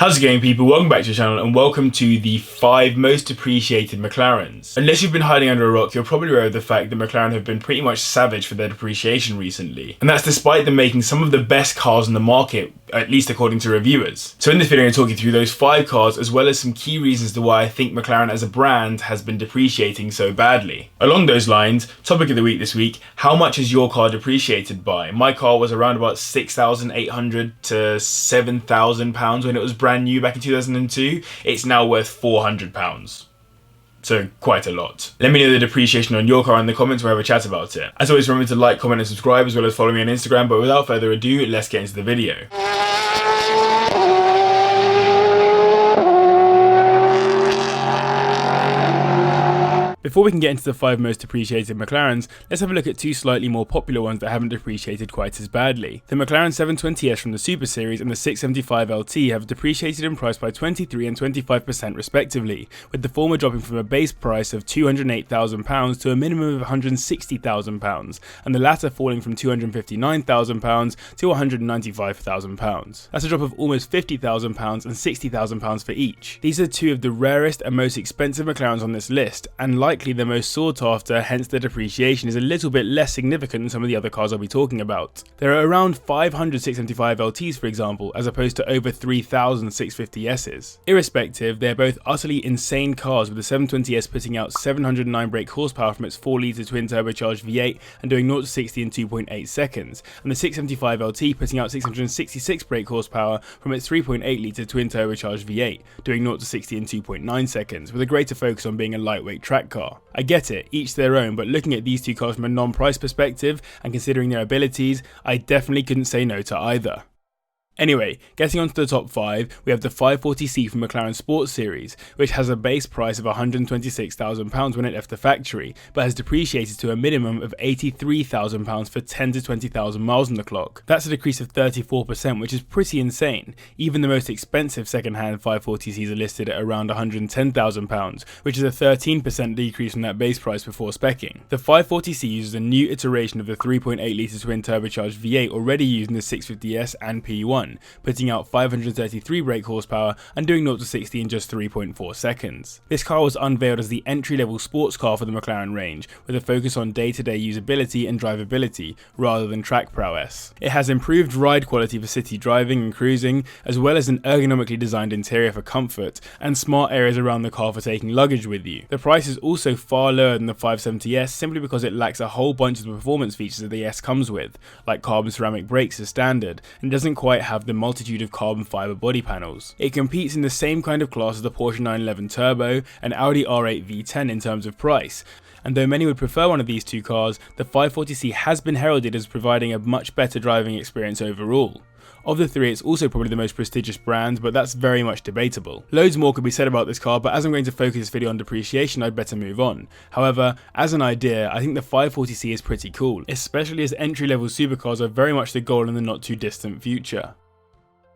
How's it going, people? Welcome back to the channel and welcome to the 5 most depreciated McLarens. Unless you've been hiding under a rock, you're probably aware of the fact that McLaren have been pretty much savage for their depreciation recently. And that's despite them making some of the best cars in the market, at least according to reviewers. So in this video I'm going to talk you through those 5 cars as well as some key reasons to why I think McLaren as a brand has been depreciating so badly. Along those lines, topic of the week this week, how much is your car depreciated by? My car was around about £6,800 to £7,000 when it was brand new back in 2002. It's now worth £400. So quite a lot. Let me know the depreciation on your car in the comments. We'll have a chat about it. As always, remember to like, comment and subscribe as well as follow me on Instagram. But without further ado, let's get into the video. Before we can get into the 5 most depreciated McLarens, let's have a look at 2 slightly more popular ones that haven't depreciated quite as badly. The McLaren 720S from the Super Series and the 675 LT have depreciated in price by 23% and 25% respectively, with the former dropping from a base price of £208,000 to a minimum of £160,000, and the latter falling from £259,000 to £195,000. That's a drop of almost £50,000 and £60,000 for each. These are 2 of the rarest and most expensive McLarens on this list, and likely the most sought after, hence the depreciation is a little bit less significant than some of the other cars I'll be talking about. There are around 500 675 LTs for example, as opposed to over 3,000 650Ss. Irrespective, they're both utterly insane cars, with the 720S putting out 709 brake horsepower from its 4-litre twin turbocharged V8 and doing 0 to 60 in 2.8 seconds, and the 675 LT putting out 666 brake horsepower from its 3.8-litre twin turbocharged V8, doing 0 to 60 in 2.9 seconds, with a greater focus on being a lightweight track car. I get it, each their own, but looking at these 2 cars from a non-price perspective and considering their abilities, I definitely couldn't say no to either. Anyway, getting onto the top 5, we have the 540C from McLaren Sports Series, which has a base price of £126,000 when it left the factory, but has depreciated to a minimum of £83,000 for 10 to 20,000 miles on the clock. That's a decrease of 34%, which is pretty insane. Even the most expensive second-hand 540Cs are listed at around £110,000, which is a 13% decrease from that base price before speccing. The 540C uses a new iteration of the 3.8-litre twin turbocharged V8 already used in the 650S and P1, putting out 533 brake horsepower and doing 0 to 60 in just 3.4 seconds. This car was unveiled as the entry-level sports car for the McLaren range, with a focus on day-to-day usability and drivability, rather than track prowess. It has improved ride quality for city driving and cruising, as well as an ergonomically designed interior for comfort, and smart areas around the car for taking luggage with you. The price is also far lower than the 570S simply because it lacks a whole bunch of the performance features that the S comes with, like carbon ceramic brakes as standard, and doesn't quite have the multitude of carbon fiber body panels. It competes in the same kind of class as the Porsche 911 Turbo and Audi R8 V10 in terms of price, and though many would prefer one of these 2 cars, the 540C has been heralded as providing a much better driving experience overall. Of the 3, it's also probably the most prestigious brand, but that's very much debatable. Loads more could be said about this car, but as I'm going to focus this video on depreciation, I'd better move on. However, as an idea, I think the 540C is pretty cool, especially as entry-level supercars are very much the goal in the not too distant future.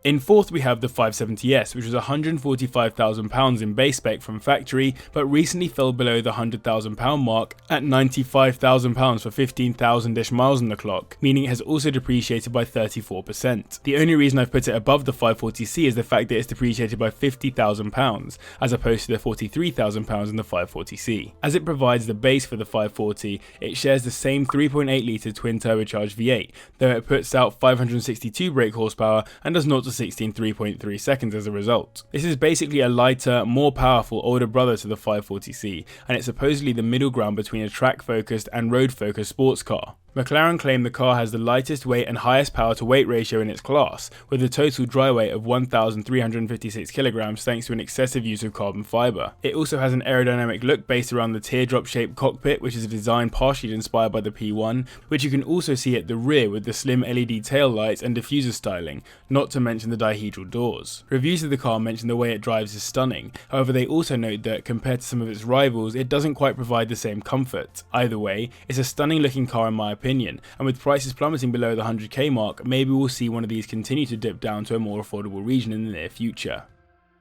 In 4th we have the 570S, which was £145,000 in base spec from factory, but recently fell below the £100,000 mark at £95,000 for 15,000-ish miles on the clock, meaning it has also depreciated by 34%. The only reason I've put it above the 540C is the fact that it's depreciated by £50,000, as opposed to the £43,000 in the 540C. As it provides the base for the 540, it shares the same 3.8-litre twin turbocharged V8, though it puts out 562 brake horsepower and does 0 to 60 in 3.3 seconds as a result. This is basically a lighter, more powerful older brother to the 540C, and it's supposedly the middle ground between a track-focused and road-focused sports car. McLaren claim the car has the lightest weight and highest power to weight ratio in its class, with a total dry weight of 1,356 kilograms thanks to an excessive use of carbon fiber. It also has an aerodynamic look based around the teardrop-shaped cockpit, which is a design partially inspired by the P1, which you can also see at the rear with the slim LED tail lights and diffuser styling, not to mention the dihedral doors. Reviews of the car mention the way it drives is stunning, however they also note that compared to some of its rivals, it doesn't quite provide the same comfort. Either way, it's a stunning looking car in my opinion, and with prices plummeting below the 100k mark, maybe we'll see one of these continue to dip down to a more affordable region in the near future.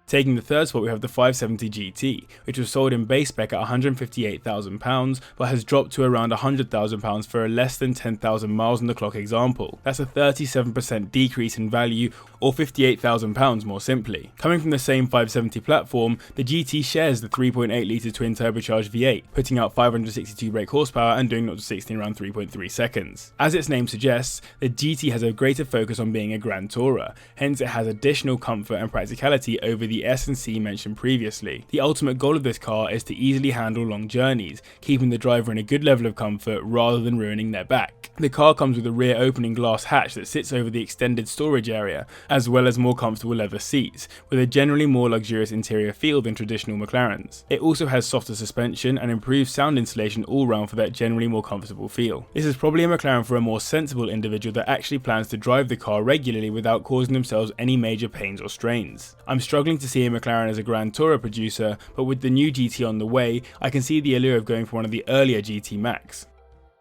Taking the third spot, we have the 570 GT, which was sold in base spec at £158,000 but has dropped to around £100,000 for a less than 10,000 miles on the clock example. That's a 37% decrease in value, or £58,000 more simply. Coming from the same 570 platform, the GT shares the 3.8 litre twin turbocharged V8, putting out 562 brake horsepower and doing 0 to 60 in around 3.3 seconds. As its name suggests, the GT has a greater focus on being a grand tourer, hence it has additional comfort and practicality over the S and C mentioned previously. The ultimate goal of this car is to easily handle long journeys, keeping the driver in a good level of comfort rather than ruining their back. The car comes with a rear opening glass hatch that sits over the extended storage area, as well as more comfortable leather seats, with a generally more luxurious interior feel than traditional McLarens. It also has softer suspension and improved sound insulation all round for that generally more comfortable feel. This is probably a McLaren for a more sensible individual that actually plans to drive the car regularly without causing themselves any major pains or strains. I'm struggling to see a McLaren as a grand tourer producer, but with the new GT on the way, I can see the allure of going for one of the earlier GT Max.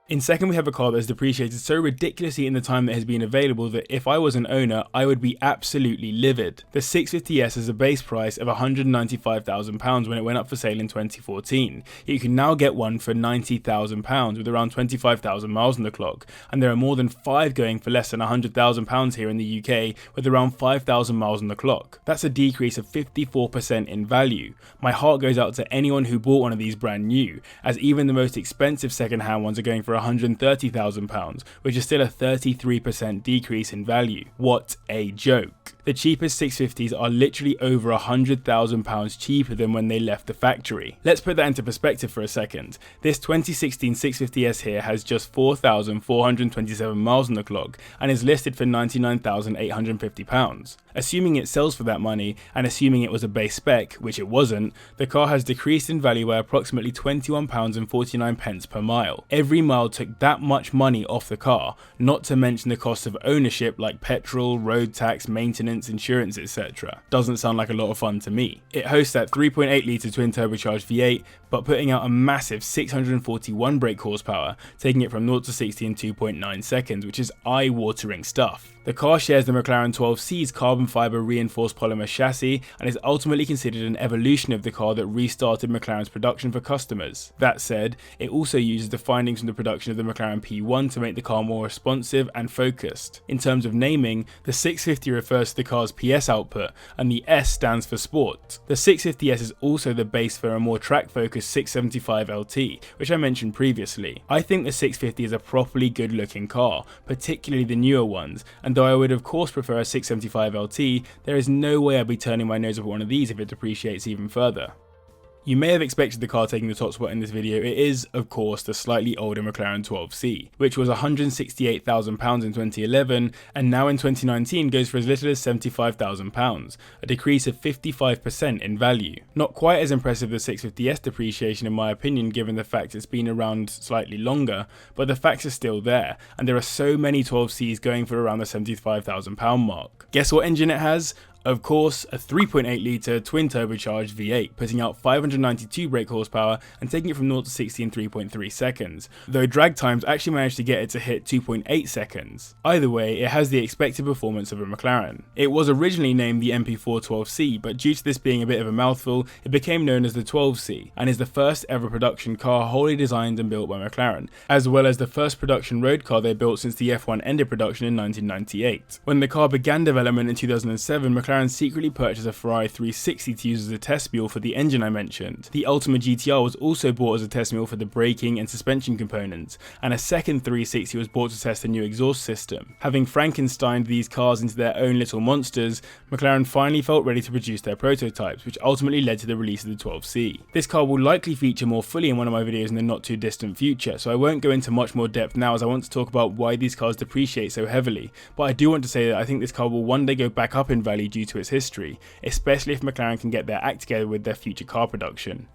In second, we have a car that has depreciated so ridiculously in the time that has been available that if I was an owner, I would be absolutely livid. The 650S has a base price of £195,000 when it went up for sale in 2014. You can now get one for £90,000 with around 25,000 miles on the clock, and there are more than 5 going for less than £100,000 here in the UK with around 5,000 miles on the clock. That's a decrease of 54% in value. My heart goes out to anyone who bought one of these brand new, as even the most expensive second-hand ones are going for £130,000, which is still a 33% decrease in value. What a joke. The cheapest 650s are literally over £100,000 cheaper than when they left the factory. Let's put that into perspective for a second. This 2016 650S here has just 4,427 miles on the clock and is listed for £99,850. Assuming it sells for that money, and assuming it was a base spec, which it wasn't, the car has decreased in value by approximately £21.49 per mile. Every mile took that much money off the car, not to mention the cost of ownership like petrol, road tax, maintenance, insurance, etc. Doesn't sound like a lot of fun to me. It hosts that 3.8 litre twin turbocharged V8, but putting out a massive 641 brake horsepower, taking it from 0 to 60 in 2.9 seconds, which is eye-watering stuff. The car shares the McLaren 12C's carbon fibre reinforced polymer chassis and is ultimately considered an evolution of the car that restarted McLaren's production for customers. That said, it also uses the findings from the production of the McLaren P1 to make the car more responsive and focused. In terms of naming, the 650 refers to the car's PS output and the S stands for Sport. The 650S is also the base for a more track-focused 675 LT, which I mentioned previously. I think the 650 is a properly good-looking car, particularly the newer ones, and though I would of course prefer a 675 LT, there is no way I'd be turning my nose up at one of these if it depreciates even further. You may have expected the car taking the top spot in this video. It is, of course, the slightly older McLaren 12C, which was £168,000 in 2011 and now in 2019 goes for as little as £75,000, a decrease of 55% in value. Not quite as impressive as 650S depreciation in my opinion, given the fact it's been around slightly longer, but the facts are still there, and there are so many 12Cs going for around the £75,000 mark. Guess what engine it has? Of course, a 3.8 litre twin turbocharged V8, putting out 592 brake horsepower and taking it from 0 to 60 in 3.3 seconds, though drag times actually managed to get it to hit 2.8 seconds. Either way, it has the expected performance of a McLaren. It was originally named the MP4 12C, but due to this being a bit of a mouthful, it became known as the 12C, and is the first ever production car wholly designed and built by McLaren, as well as the first production road car they built since the F1 ended production in 1998. When the car began development in 2007, McLaren secretly purchased a Ferrari 360 to use as a test mule for the engine I mentioned. The Ultima GTR was also bought as a test mule for the braking and suspension components, and a second 360 was bought to test the new exhaust system. Having Frankensteined these cars into their own little monsters, McLaren finally felt ready to produce their prototypes, which ultimately led to the release of the 12C. This car will likely feature more fully in one of my videos in the not too distant future, so I won't go into much more depth now as I want to talk about why these cars depreciate so heavily, but I do want to say that I think this car will one day go back up in value due to its history, especially if McLaren can get their act together with their future car production.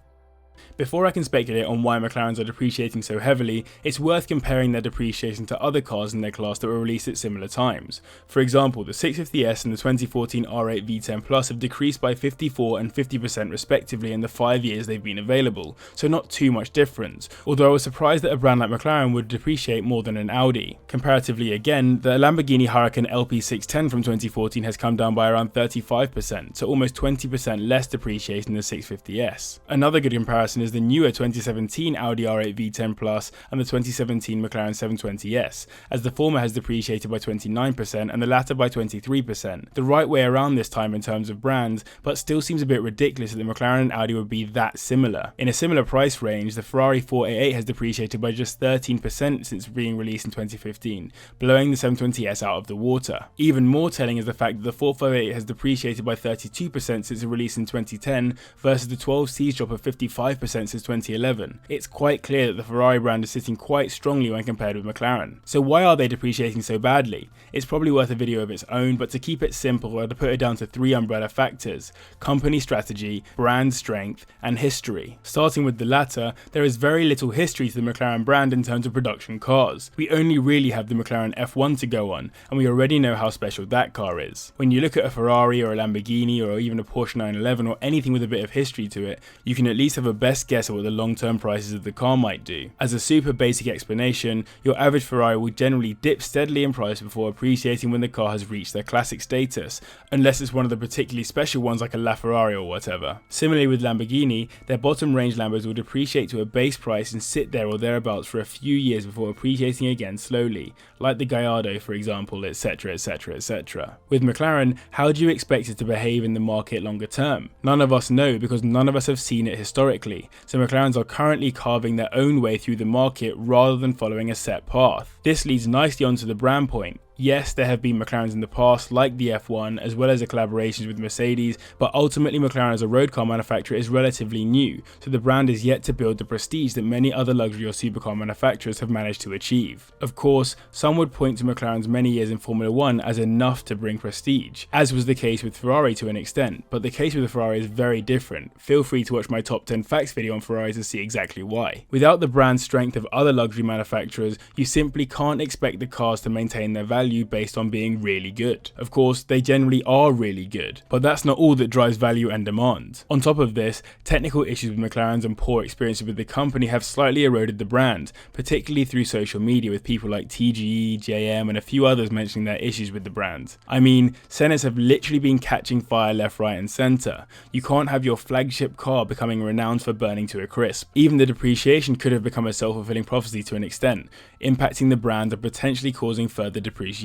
Before I can speculate on why McLarens are depreciating so heavily, it's worth comparing their depreciation to other cars in their class that were released at similar times. For example, the 650S and the 2014 R8 V10 Plus have decreased by 54 and 50% respectively in the 5 years they've been available, so not too much difference, although I was surprised that a brand like McLaren would depreciate more than an Audi. Comparatively again, the Lamborghini Huracan LP610 from 2014 has come down by around 35%, so almost 20% less depreciation than the 650S. Another good comparison comparison is the newer 2017 Audi R8 V10 Plus and the 2017 McLaren 720S, as the former has depreciated by 29% and the latter by 23%. The right way around this time in terms of brands, but still seems a bit ridiculous that the McLaren and Audi would be that similar. In a similar price range, the Ferrari 488 has depreciated by just 13% since being released in 2015, blowing the 720S out of the water. Even more telling is the fact that the 458 has depreciated by 32% since its release in 2010 versus the 12C's drop of 55% since 2011. It's quite clear that the Ferrari brand is sitting quite strongly when compared with McLaren. So why are they depreciating so badly? It's probably worth a video of its own, but to keep it simple, I'd put it down to three umbrella factors: company strategy, brand strength, and history. Starting with the latter, there is very little history to the McLaren brand in terms of production cars. We only really have the McLaren F1 to go on, and we already know how special that car is. When you look at a Ferrari or a Lamborghini or even a Porsche 911 or anything with a bit of history to it, you can at least have a best guess at what the long-term prices of the car might do. As a super basic explanation, your average Ferrari will generally dip steadily in price before appreciating when the car has reached their classic status, unless it's one of the particularly special ones like a LaFerrari or whatever. Similarly with Lamborghini, their bottom range Lambos will depreciate to a base price and sit there or thereabouts for a few years before appreciating again slowly, like the Gallardo for example, etc, etc, etc. With McLaren, how do you expect it to behave in the market longer term? None of us know, because none of us have seen it historically, so McLarens are currently carving their own way through the market rather than following a set path. This leads nicely onto the brand point. Yes, there have been McLarens in the past, like the F1, as well as the collaborations with Mercedes, but ultimately McLaren as a road car manufacturer is relatively new, so the brand is yet to build the prestige that many other luxury or supercar manufacturers have managed to achieve. Of course, some would point to McLaren's many years in Formula 1 as enough to bring prestige, as was the case with Ferrari to an extent, but the case with the Ferrari is very different. Feel free to watch my top 10 facts video on Ferraris to see exactly why. Without the brand strength of other luxury manufacturers, you simply can't expect the cars to maintain their value based on being really good. Of course, they generally are really good, but that's not all that drives value and demand. On top of this, technical issues with McLarens and poor experiences with the company have slightly eroded the brand, particularly through social media with people like TGE, JM and a few others mentioning their issues with the brand. I mean, Sennas have literally been catching fire left, right and centre. You can't have your flagship car becoming renowned for burning to a crisp. Even the depreciation could have become a self-fulfilling prophecy to an extent, impacting the brand and potentially causing further depreciation.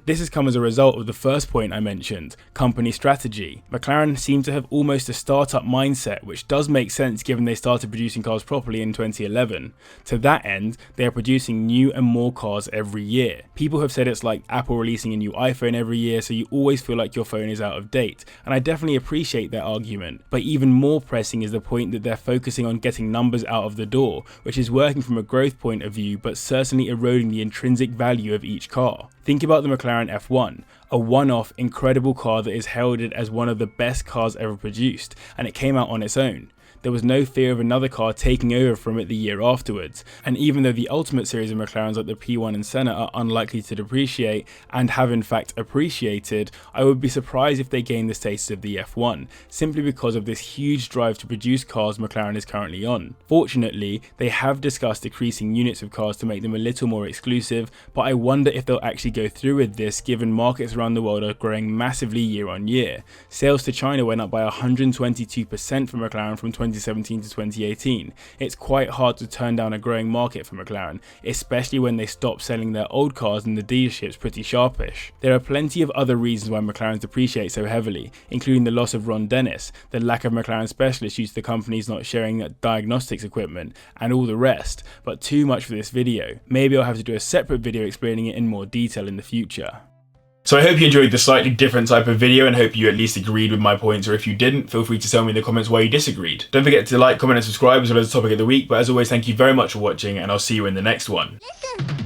This has come as a result of the first point I mentioned, company strategy. McLaren seem to have almost a startup mindset, which does make sense given they started producing cars properly in 2011. To that end, they are producing new and more cars every year. People have said it's like Apple releasing a new iPhone every year, so you always feel like your phone is out of date, and I definitely appreciate that argument. But even more pressing is the point that they're focusing on getting numbers out of the door, which is working from a growth point of view, but certainly eroding the intrinsic value of each car. Think about the McLaren F1, a one-off incredible car that is heralded as one of the best cars ever produced, and it came out on its own. There was no fear of another car taking over from it the year afterwards, and even though the Ultimate series of McLarens like the P1 and Senna are unlikely to depreciate and have in fact appreciated, I would be surprised if they gain the status of the F1, simply because of this huge drive to produce cars McLaren is currently on. Fortunately, they have discussed decreasing units of cars to make them a little more exclusive, but I wonder if they'll actually go through with this given markets around the world are growing massively year on year. Sales to China went up by 122% for McLaren from 2017 to 2018. It's quite hard to turn down a growing market for McLaren, especially when they stop selling their old cars in the dealerships pretty sharpish. There are plenty of other reasons why McLarens depreciate so heavily, including the loss of Ron Dennis, the lack of McLaren specialists due to the companies not sharing diagnostics equipment, and all the rest, but too much for this video. Maybe I'll have to do a separate video explaining it in more detail in the future. So I hope you enjoyed the slightly different type of video and hope you at least agreed with my points, or if you didn't, feel free to tell me in the comments why you disagreed. Don't forget to like, comment and subscribe as well as the topic of the week, but as always, thank you very much for watching and I'll see you in the next one. Listen.